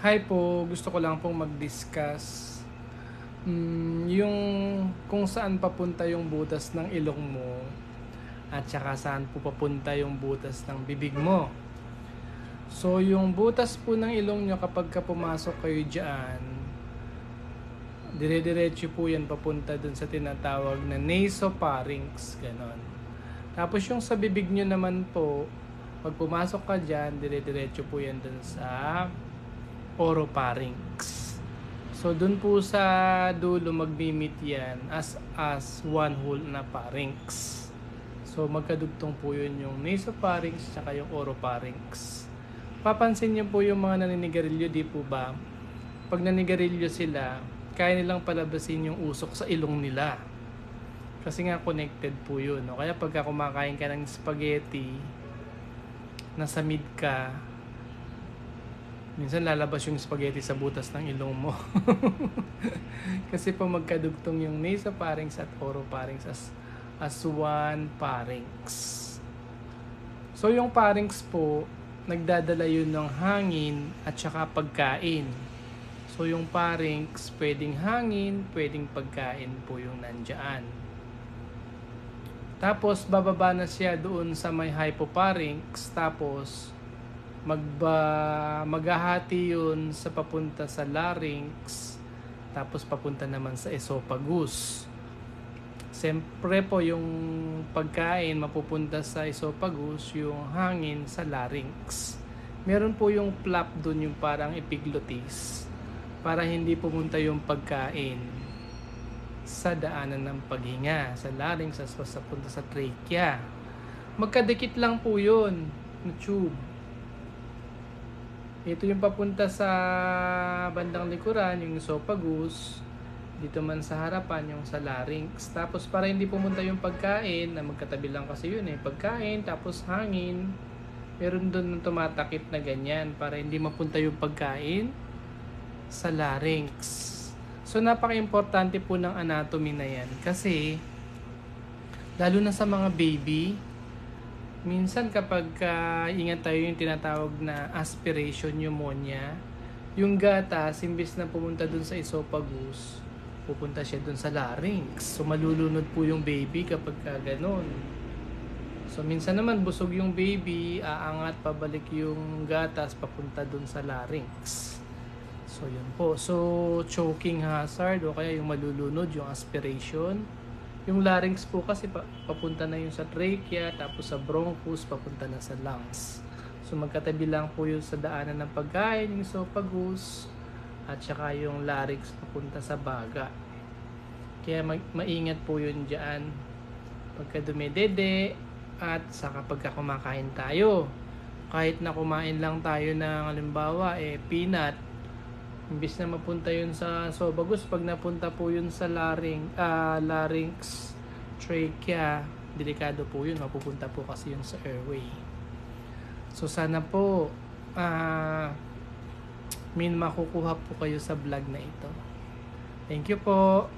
Hi po, gusto ko lang pong mag-discuss yung kung saan papunta yung butas ng ilong mo at saka saan po papunta yung butas ng bibig mo. So yung butas po ng ilong nyo kapag ka pumasok kayo dyan, dire-diretso po yan papunta dun sa tinatawag na nasopharynx, ganon. Tapos yung sa bibig nyo naman po, pag pumasok ka dyan, dire-diretso po yan dun sa oropharynx. So dun po sa dulo magmi-meet yan as one whole na pharynx. So magkadugtong po yun yung nasopharynx tsaka yung oropharynx. Papansin niyo po yung mga naninigarilyo, di po ba? Pag naninigarilyo sila, kaya nilang palabasin yung usok sa ilong nila. Kasi nga connected po yun. No? Kaya pagka kumakain ka ng spaghetti, nasa mid ka, minsan lalabas yung spaghetti sa butas ng ilong mo. Kasi po magkadugtong yung nasopharynx at oropharynx as one pharynx. So yung pharynx po, nagdadala yun ng hangin at saka pagkain. So yung pharynx, pwedeng hangin, pwedeng pagkain po yung nandyan. Tapos bababa na siya doon sa may hypopharynx, tapos maghahati yun sa papunta sa larynx, tapos papunta naman sa esophagus. Siyempre po yung pagkain mapupunta sa esophagus, yung hangin sa larynx. Meron po yung flap dun, yung parang epiglottis, para hindi pumunta yung pagkain sa daanan ng paghinga, sa larynx, sa punta sa trachea. Magkadikit lang po yun, na tube. Ito yung papunta sa bandang likuran, yung esophagus. Dito man sa harapan, yung sa larynx. Tapos para hindi pumunta yung pagkain, na magkatabi lang kasi yun pagkain, tapos hangin. Meron doon tumatakip na ganyan para hindi mapunta yung pagkain sa larynx. So napaka-importante po ng anatomy na yan. Kasi, lalo na sa mga baby, minsan kapag ingat tayo yung tinatawag na aspiration pneumonia, yung gatas, imbis na pumunta dun sa esophagus, pupunta siya dun sa larynx. So malulunod po yung baby kapag ganon. So minsan naman busog yung baby, aangat pabalik yung gatas papunta dun sa larynx. So yun po. So choking hazard o kaya yung malulunod, yung aspiration. Yung larynx po kasi papunta na yung sa trachea, tapos sa bronchus, papunta na sa lungs. So magkatabi lang po yung sa daanan ng pagkain, yung esophagus, at saka yung larynx papunta sa baga. Kaya maingat po yun dyan pagka dumedede at saka pagka kumakain tayo. Kahit na kumain lang tayo ng halimbawa peanut, imbis na mapunta yun sa esophagus, pag napunta po yun sa larynx, trachea, delikado po yun, mapupunta po kasi yun sa airway. So sana po makukuha po kayo sa vlog na ito. Thank you po.